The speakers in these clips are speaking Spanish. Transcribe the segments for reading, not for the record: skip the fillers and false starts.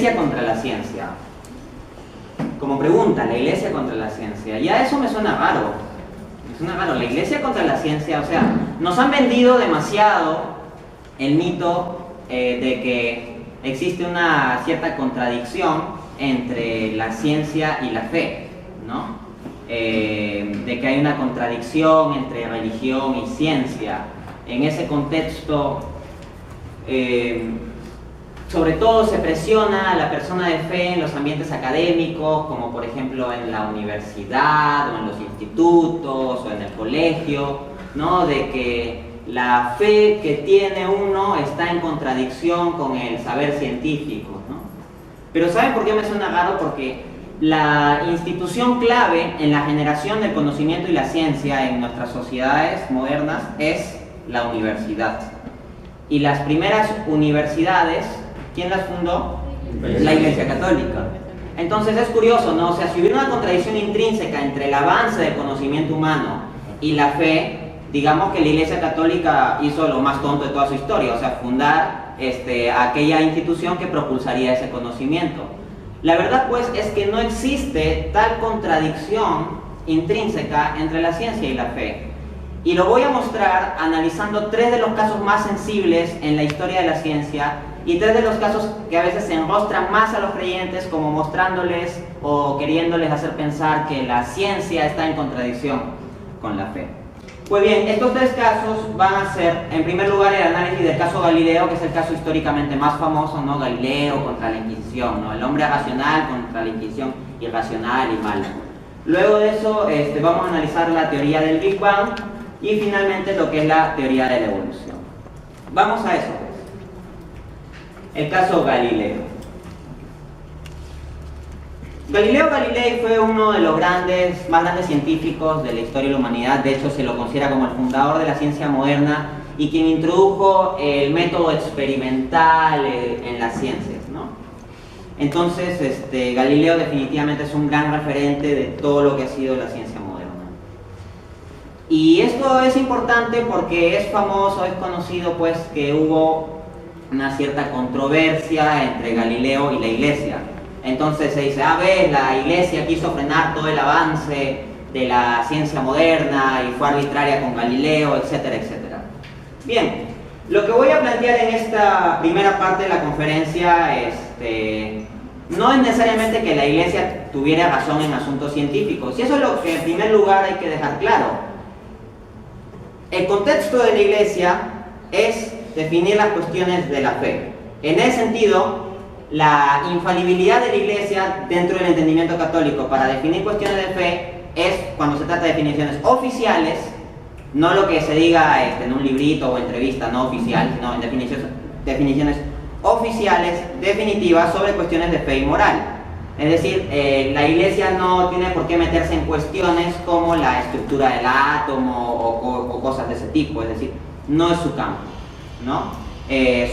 iglesia contra la ciencia. Como pregunta, la iglesia contra la ciencia. Ya eso me suena raro. Me suena raro. La iglesia contra la ciencia, o sea, nos han vendido demasiado el mito de que existe una cierta contradicción entre la ciencia y la fe, ¿no? De que hay una contradicción entre religión y ciencia. En ese contexto, sobre todo se presiona a la persona de fe en los ambientes académicos, como por ejemplo en la universidad o en los institutos o en el colegio, ¿no? De que la fe que tiene uno está en contradicción con el saber científico, ¿no? Pero ¿saben por qué me suena raro? Porque la institución clave en la generación del conocimiento y la ciencia en nuestras sociedades modernas es la universidad. Y las primeras universidades, ¿quién las fundó? La Iglesia Católica. Entonces es curioso, ¿no? O sea, si hubiera una contradicción intrínseca entre el avance del conocimiento humano y la fe, digamos que la Iglesia Católica hizo lo más tonto de toda su historia, o sea, fundar aquella institución que propulsaría ese conocimiento. La verdad, pues, es que no existe tal contradicción intrínseca entre la ciencia y la fe. Y lo voy a mostrar analizando 3 de los casos más sensibles en la historia de la ciencia y 3 de los casos que a veces se enrostran más a los creyentes, como mostrándoles o queriéndoles hacer pensar que la ciencia está en contradicción con la fe. Pues bien, estos 3 casos van a ser, en primer lugar, el análisis del caso Galileo, que es el caso históricamente más famoso, ¿no? Galileo contra la Inquisición, ¿no? El hombre racional contra la Inquisición irracional y mala. Luego de eso vamos a analizar la teoría del Big Bang y finalmente lo que es la teoría de la evolución. Vamos a eso, pues. El caso Galileo. Galileo Galilei fue uno de los más grandes científicos de la historia de la humanidad. De hecho, se lo considera como el fundador de la ciencia moderna y quien introdujo el método experimental en las ciencias, ¿no? Entonces, Galileo definitivamente es un gran referente de todo lo que ha sido la ciencia moderna. Y esto es importante porque es famoso, es conocido, pues, que hubo una cierta controversia entre Galileo y la Iglesia. Entonces se dice, la Iglesia quiso frenar todo el avance de la ciencia moderna y fue arbitraria con Galileo, etcétera, etcétera. Bien, lo que voy a plantear en esta primera parte de la conferencia no es necesariamente que la Iglesia tuviera razón en asuntos científicos, y eso es lo que en primer lugar hay que dejar claro. El contexto de la Iglesia es definir las cuestiones de la fe. En ese sentido, la infalibilidad de la Iglesia dentro del entendimiento católico para definir cuestiones de fe es cuando se trata de definiciones oficiales, no lo que se diga en un librito o entrevista no oficial, sino en definiciones oficiales, definitivas sobre cuestiones de fe y moral. Es decir, la Iglesia no tiene por qué meterse en cuestiones como la estructura del átomo o cosas de ese tipo, es decir, no es su campo, ¿no?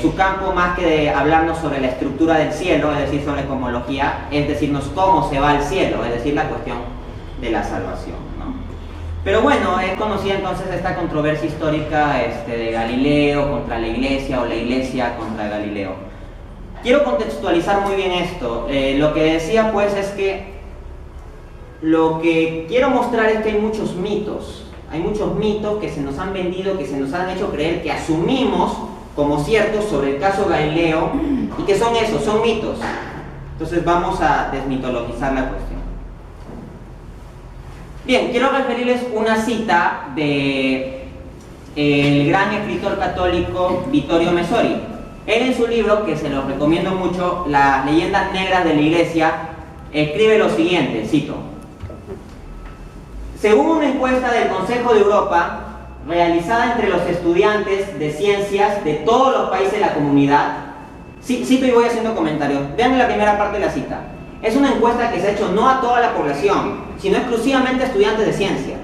Su campo, más que de hablarnos sobre la estructura del cielo, es decir, sobre cosmología, es decirnos cómo se va al cielo, es decir, la cuestión de la salvación, ¿no? Pero bueno, es conocida entonces esta controversia histórica de Galileo contra la Iglesia o la Iglesia contra Galileo. Quiero contextualizar muy bien esto. Lo que decía, pues, es que lo que quiero mostrar es que hay muchos mitos que se nos han vendido, que se nos han hecho creer, que asumimos como ciertos sobre el caso Galileo, y que son mitos. Entonces vamos a desmitologizar la cuestión. Bien, quiero referirles una cita de el gran escritor católico Vittorio Messori. Él, en su libro, que se lo recomiendo mucho, Las leyendas negras de la Iglesia, escribe lo siguiente, cito: según una encuesta del Consejo de Europa realizada entre los estudiantes de ciencias de todos los países de la comunidad, cito y voy haciendo comentarios, vean la primera parte de la cita. Es una encuesta que se ha hecho no a toda la población, sino exclusivamente a estudiantes de ciencia,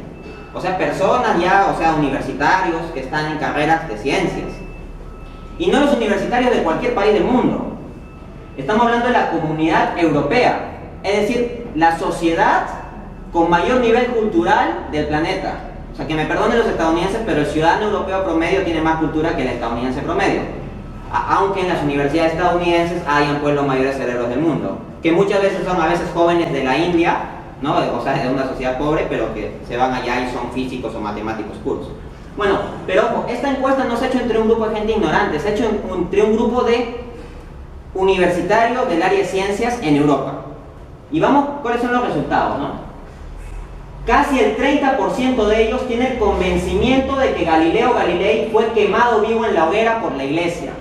o sea, personas ya, o sea, universitarios que están en carreras de ciencias, y no los universitarios de cualquier país del mundo. Estamos hablando de la comunidad europea, es decir, la sociedad con mayor nivel cultural del planeta. O sea, que me perdonen los estadounidenses, pero el ciudadano europeo promedio tiene más cultura que el estadounidense promedio. aunque en las universidades estadounidenses hayan pues los mayores cerebros del mundo, que muchas veces son a veces jóvenes de la India, ¿no? O sea, de una sociedad pobre, pero que se van allá y son físicos o matemáticos puros. Bueno, pero ojo, esta encuesta no se ha hecho entre un grupo de gente ignorante, se ha hecho entre un grupo de universitarios del área de ciencias en Europa. Y vamos, ¿cuáles son los resultados, no? Casi el 30% de ellos tiene el convencimiento de que Galileo Galilei fue quemado vivo en la hoguera por la iglesia.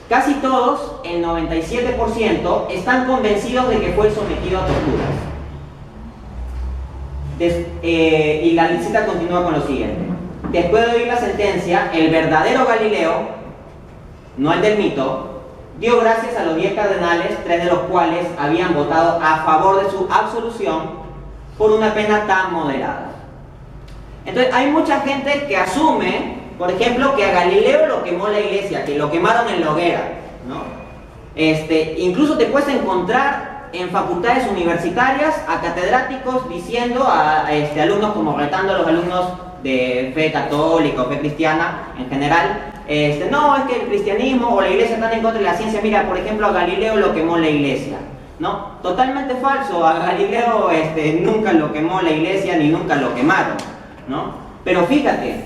Casi todos, el 97%, están convencidos de que fue sometido a torturas. Y la cita continúa con lo siguiente. Después de oír la sentencia, el verdadero Galileo, no el del mito, dio gracias a los 10 cardenales, 3 de los cuales habían votado a favor de su absolución por una pena tan moderada. Entonces hay mucha gente que asume, por ejemplo, que a Galileo lo quemó la iglesia, que lo quemaron en la hoguera, ¿no? Incluso te puedes encontrar en facultades universitarias a catedráticos diciendo a alumnos, como retando a los alumnos de fe católica o fe cristiana en general, no, es que el cristianismo o la iglesia están en contra de la ciencia. Mira, por ejemplo, a Galileo lo quemó la iglesia, ¿no? Totalmente falso. A Galileo nunca lo quemó la iglesia ni nunca lo quemaron, ¿no? Pero fíjate,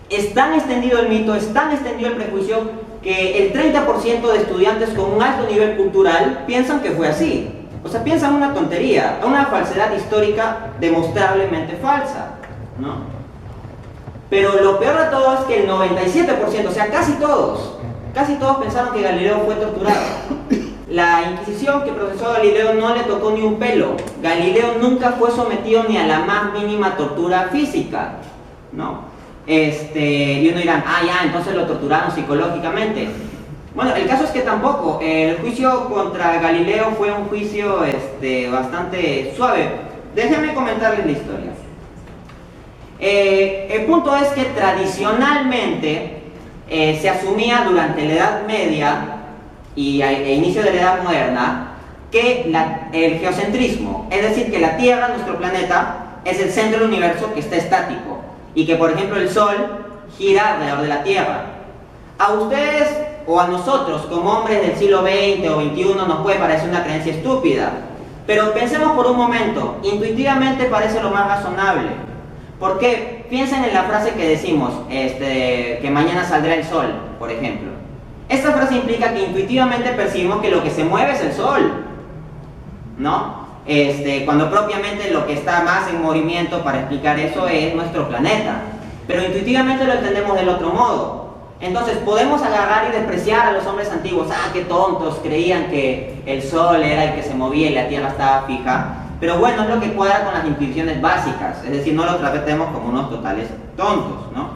es tan extendido el mito, es tan extendido el prejuicio, que el 30% de estudiantes con un alto nivel cultural piensan que fue así. O sea, piensan una tontería, una falsedad histórica demostrablemente falsa, ¿no? Pero lo peor de todo es que el 97%, o sea, casi todos pensaron que Galileo fue torturado. La Inquisición que procesó a Galileo no le tocó ni un pelo. Galileo nunca fue sometido ni a la más mínima tortura física, ¿no? Y uno dirá, ya, entonces lo torturaron psicológicamente. Bueno, el caso es que tampoco. El juicio contra Galileo fue un juicio bastante suave. Déjenme comentarles la historia. El punto es que tradicionalmente se asumía durante la Edad Media y e inicio de la Edad Moderna que el geocentrismo, es decir, que la Tierra, nuestro planeta, es el centro del universo que está estático y que, por ejemplo, el Sol gira alrededor de la Tierra. A ustedes o a nosotros, como hombres del siglo XX o XXI, nos puede parecer una creencia estúpida, pero pensemos por un momento, intuitivamente parece lo más razonable. ¿Por qué? Piensen en la frase que decimos, que mañana saldrá el sol, por ejemplo. Esta frase implica que intuitivamente percibimos que lo que se mueve es el sol, ¿no? Cuando propiamente lo que está más en movimiento para explicar eso es nuestro planeta. Pero intuitivamente lo entendemos del otro modo. Entonces podemos agarrar y despreciar a los hombres antiguos. Qué tontos, creían que el sol era el que se movía y la tierra estaba fija. Pero bueno, es lo que cuadra con las intuiciones básicas, es decir, no lo tratemos como unos totales tontos, ¿no?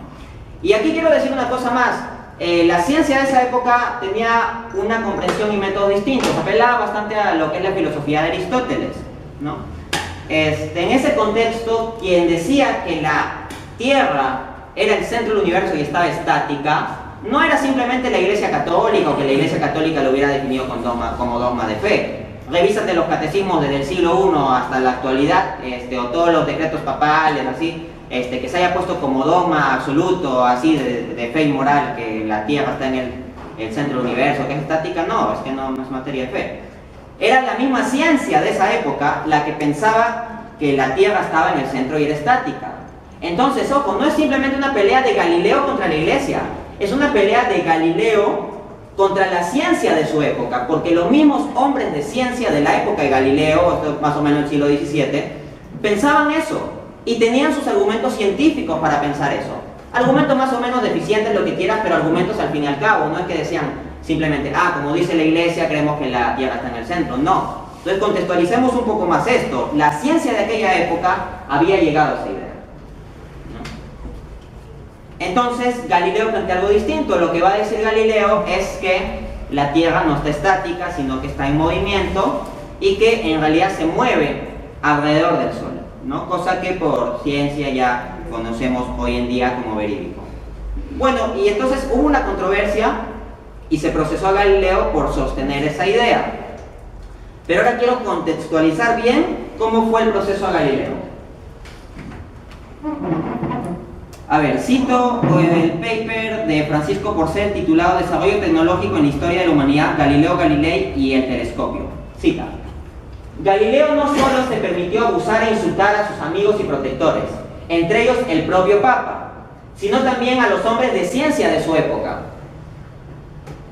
Y aquí quiero decir una cosa más. La ciencia de esa época tenía una comprensión y métodos distintos, apelaba bastante a lo que es la filosofía de Aristóteles, ¿no? En ese contexto, quien decía que la Tierra era el centro del universo y estaba estática, no era simplemente la Iglesia Católica o que la Iglesia Católica lo hubiera definido como dogma de fe. Revísate los catecismos desde el siglo I hasta la actualidad, o todos los decretos papales, así, que se haya puesto como dogma absoluto, así, de fe y moral, que la Tierra está en el centro del universo, que es estática. No, es que no es materia de fe. Era la misma ciencia de esa época la que pensaba que la Tierra estaba en el centro y era estática. Entonces, ojo, no es simplemente una pelea de Galileo contra la Iglesia, es una pelea de Galileo contra la ciencia de su época, porque los mismos hombres de ciencia de la época de Galileo, más o menos el siglo XVII, pensaban eso y tenían sus argumentos científicos para pensar eso. Argumentos más o menos deficientes, lo que quieras, pero argumentos al fin y al cabo. No es que decían simplemente, como dice la Iglesia, creemos que la Tierra está en el centro. No. Entonces contextualicemos un poco más esto. La ciencia de aquella época había llegado a esa idea. Entonces Galileo plantea algo distinto. Lo que va a decir Galileo es que la Tierra no está estática, sino que está en movimiento y que en realidad se mueve alrededor del Sol, ¿no? Cosa que por ciencia ya conocemos hoy en día como verídico. Bueno, y entonces hubo una controversia y se procesó a Galileo por sostener esa idea. Pero ahora quiero contextualizar bien cómo fue el proceso a Galileo. A ver, cito el paper de Francisco Porcel titulado Desarrollo tecnológico en la historia de la humanidad, Galileo Galilei y el telescopio. Cita: Galileo no solo se permitió abusar e insultar a sus amigos y protectores, entre ellos el propio Papa, sino también a los hombres de ciencia de su época.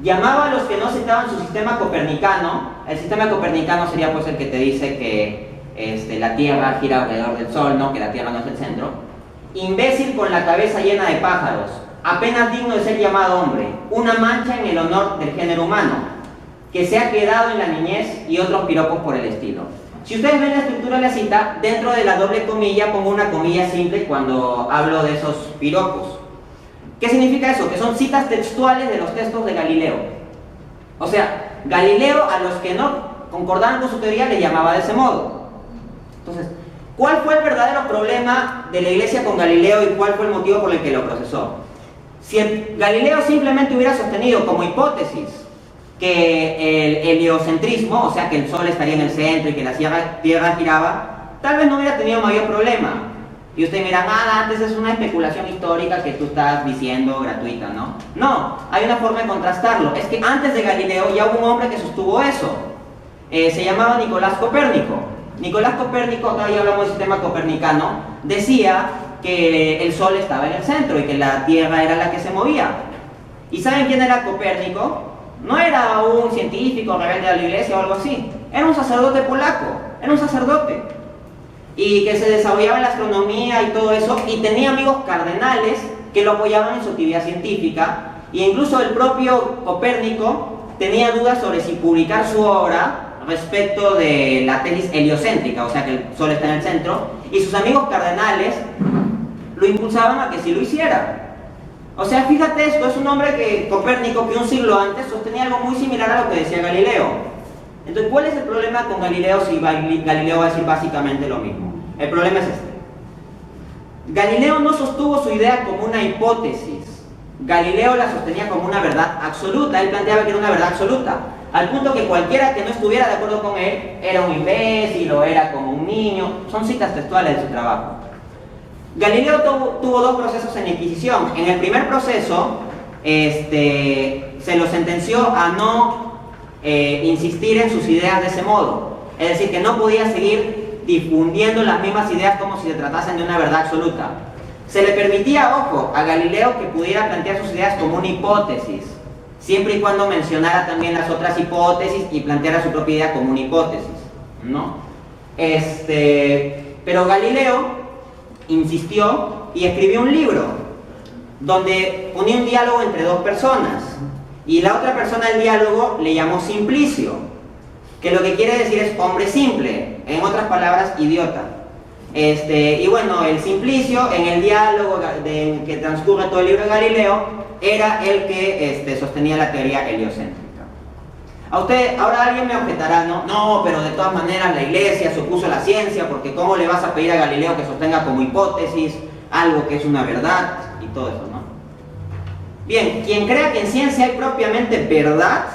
Llamaba a los que no aceptaban su sistema copernicano. El sistema copernicano sería pues el que te dice que la Tierra gira alrededor del Sol, ¿no? Que la Tierra no es el centro. Imbécil con la cabeza llena de pájaros, apenas digno de ser llamado hombre, una mancha en el honor del género humano, que se ha quedado en la niñez, y otros piropos por el estilo. Si ustedes ven la estructura de la cita, dentro de la doble comilla pongo una comilla simple cuando hablo de esos piropos. ¿Qué significa eso? Que son citas textuales de los textos de Galileo. O sea, Galileo a los que no concordaban con su teoría le llamaba de ese modo. Entonces, ¿cuál fue el verdadero problema de la Iglesia con Galileo y cuál fue el motivo por el que lo procesó? Si Galileo simplemente hubiera sostenido como hipótesis que el heliocentrismo, o sea que el Sol estaría en el centro y que la Tierra giraba, tal vez no hubiera tenido mayor problema. Y usted mira, antes es una especulación histórica que tú estás diciendo gratuita, ¿no? No, hay una forma de contrastarlo. Es que antes de Galileo ya hubo un hombre que sostuvo eso. Se llamaba Nicolás Copérnico. Nicolás Copérnico, acá ya hablamos del sistema copernicano, decía que el Sol estaba en el centro y que la Tierra era la que se movía. ¿Y saben quién era Copérnico? No era un científico rebelde de la Iglesia o algo así. Era un sacerdote polaco, era un sacerdote. Y que se desarrollaba en la astronomía y todo eso, y tenía amigos cardenales que lo apoyaban en su actividad científica, e incluso el propio Copérnico tenía dudas sobre si publicar su obra respecto de la tesis heliocéntrica, o sea que el Sol está en el centro, y sus amigos cardenales lo impulsaban a que sí lo hiciera. O sea, fíjate esto, es un hombre que Copérnico, que un siglo antes sostenía algo muy similar a lo que decía Galileo. Entonces, ¿cuál es el problema con Galileo si Galileo va a decir básicamente lo mismo? El problema es este. Galileo no sostuvo su idea como una hipótesis. Galileo la sostenía como una verdad absoluta. Él planteaba que era una verdad absoluta, al punto que cualquiera que no estuviera de acuerdo con él era un imbécil o era como un niño. Son citas textuales de su trabajo. Galileo tuvo dos procesos en la Inquisición. En el primer proceso, se lo sentenció a no insistir en sus ideas de ese modo, es decir, que no podía seguir difundiendo las mismas ideas como si se tratasen de una verdad absoluta. Se le permitía, ojo, a Galileo que pudiera plantear sus ideas como una hipótesis, siempre y cuando mencionara también las otras hipótesis y planteara su propia idea como una hipótesis, ¿no? Pero Galileo insistió y escribió un libro donde ponía un diálogo entre dos personas. Y la otra persona del diálogo le llamó Simplicio, que lo que quiere decir es hombre simple, en otras palabras, idiota. Y bueno, el Simplicio, en el diálogo que transcurre todo el libro de Galileo, era el que sostenía la teoría heliocéntrica. Ahora alguien me objetará, no, pero de todas maneras la Iglesia se opuso a la ciencia, porque ¿cómo le vas a pedir a Galileo que sostenga como hipótesis algo que es una verdad? Y todo eso, ¿no? Bien, quien crea que en ciencia hay propiamente verdad,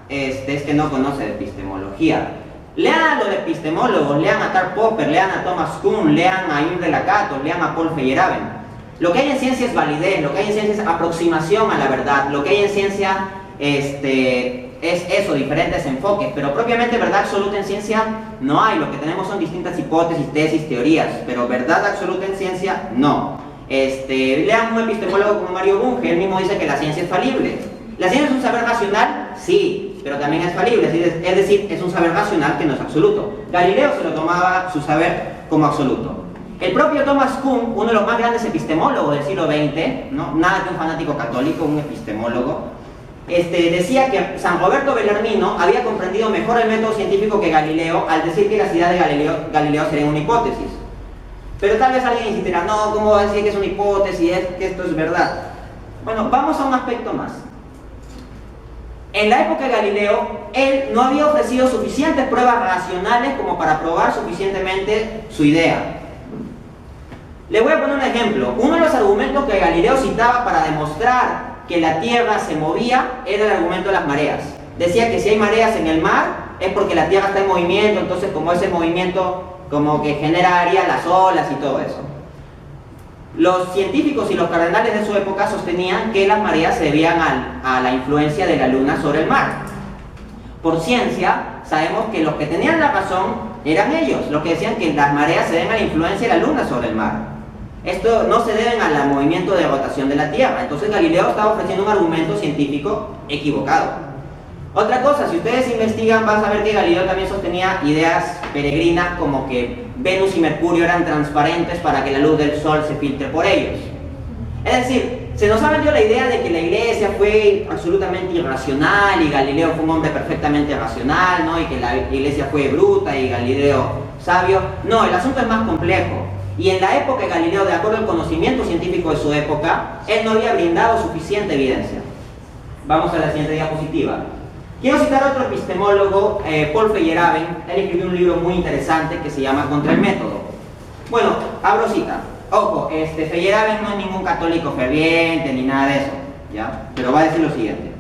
es que no conoce de epistemología. Lean a los epistemólogos, lean a Karl Popper, lean a Thomas Kuhn, lean a Imre Lakatos, lean a Paul Feyerabend. Lo que hay en ciencia es validez, lo que hay en ciencia es aproximación a la verdad, lo que hay en ciencia es eso, diferentes enfoques, pero propiamente verdad absoluta en ciencia no hay. Lo que tenemos son distintas hipótesis, tesis, teorías, pero verdad absoluta en ciencia no. Lean un epistemólogo como Mario Bunge, él mismo dice que la ciencia es falible. ¿La ciencia es un saber racional? Sí, pero también es falible, es decir, es un saber racional que no es absoluto. Galileo se lo tomaba su saber como absoluto. El propio Thomas Kuhn, uno de los más grandes epistemólogos del siglo XX, ¿no? Nada que un fanático católico, un epistemólogo, decía que San Roberto Bellarmino había comprendido mejor el método científico que Galileo al decir que las ideas de Galileo serían una hipótesis. Pero tal vez alguien insistirá, no, ¿cómo va a decir que es una hipótesis, que esto es verdad? Bueno, vamos a un aspecto más. En la época de Galileo, él no había ofrecido suficientes pruebas racionales como para probar suficientemente su idea. Le voy a poner un ejemplo. Uno de los argumentos que Galileo citaba para demostrar que la Tierra se movía era el argumento de las mareas. Decía que si hay mareas en el mar es porque la Tierra está en movimiento, entonces como ese movimiento como que generaría las olas y todo eso. Los científicos y los cardenales de su época sostenían que las mareas se debían a la influencia de la luna sobre el mar. Por ciencia, sabemos que los que tenían la razón eran ellos, los que decían que las mareas se deben a la influencia de la luna sobre el mar. Esto no se debe al movimiento de rotación de la Tierra. Entonces Galileo estaba ofreciendo un argumento científico equivocado. Otra cosa, si ustedes investigan van a ver que Galileo también sostenía ideas peregrinas como que Venus y Mercurio eran transparentes para que la luz del Sol se filtre por ellos. Es decir, se nos ha vendido la idea de que la Iglesia fue absolutamente irracional y Galileo fue un hombre perfectamente racional, ¿no? Y que la Iglesia fue bruta y Galileo sabio. No, el asunto es más complejo. Y en la época de Galileo, de acuerdo al conocimiento científico de su época, él no había brindado suficiente evidencia. Vamos a la siguiente diapositiva. Quiero citar a otro epistemólogo, Paul Feyerabend. Él escribió un libro muy interesante que se llama Contra el método. Bueno, abro cita. Ojo, Feyerabend no es ningún católico ferviente ni nada de eso, ¿ya? Pero va a decir lo siguiente.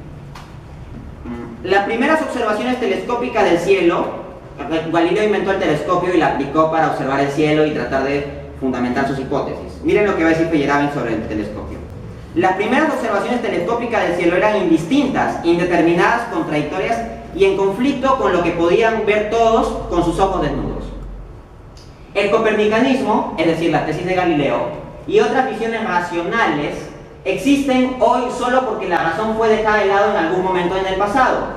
Las primeras observaciones telescópicas del cielo, Galileo inventó el telescopio y lo aplicó para observar el cielo y tratar de fundamentar sus hipótesis. Miren lo que va a decir Feyerabend sobre el telescopio. Las primeras observaciones telescópicas del cielo eran indistintas, indeterminadas, contradictorias y en conflicto con lo que podían ver todos con sus ojos desnudos. El copernicanismo, es decir, la tesis de Galileo, y otras visiones racionales existen hoy solo porque la razón fue dejada de lado en algún momento en el pasado.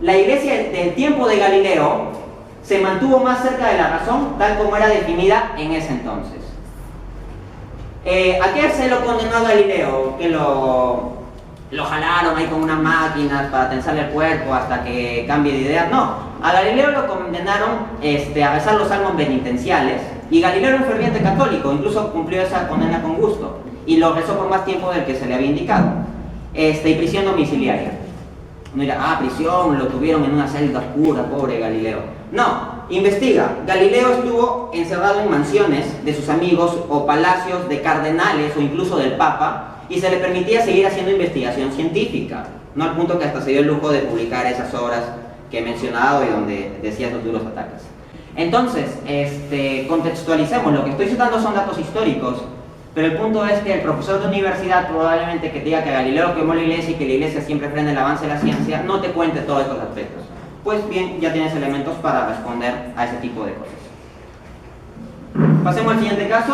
La Iglesia del tiempo de Galileo se mantuvo más cerca de la razón tal como era definida en ese entonces. ¿A qué se lo condenó a Galileo? Que lo jalaron ahí con unas máquinas para tensarle el cuerpo hasta que cambie de idea. No, a Galileo lo condenaron a rezar los salmos penitenciales y Galileo era un ferviente católico, incluso cumplió esa condena con gusto y lo rezó por más tiempo del que se le había indicado. Y prisión domiciliaria. Uno dirá, prisión, lo tuvieron en una celda oscura, pobre Galileo. No, investiga. Galileo estuvo encerrado en mansiones de sus amigos o palacios de cardenales o incluso del Papa y se le permitía seguir haciendo investigación científica, no al punto que hasta se dio el lujo de publicar esas obras que he mencionado y donde decía esos duros ataques. Entonces, contextualicemos, lo que estoy citando son datos históricos, pero el punto es que el profesor de universidad probablemente que te diga que Galileo quemó la Iglesia y que la Iglesia siempre frena el avance de la ciencia, no te cuente todos estos aspectos. Pues bien, ya tienes elementos para responder a ese tipo de cosas. Pasemos al siguiente caso.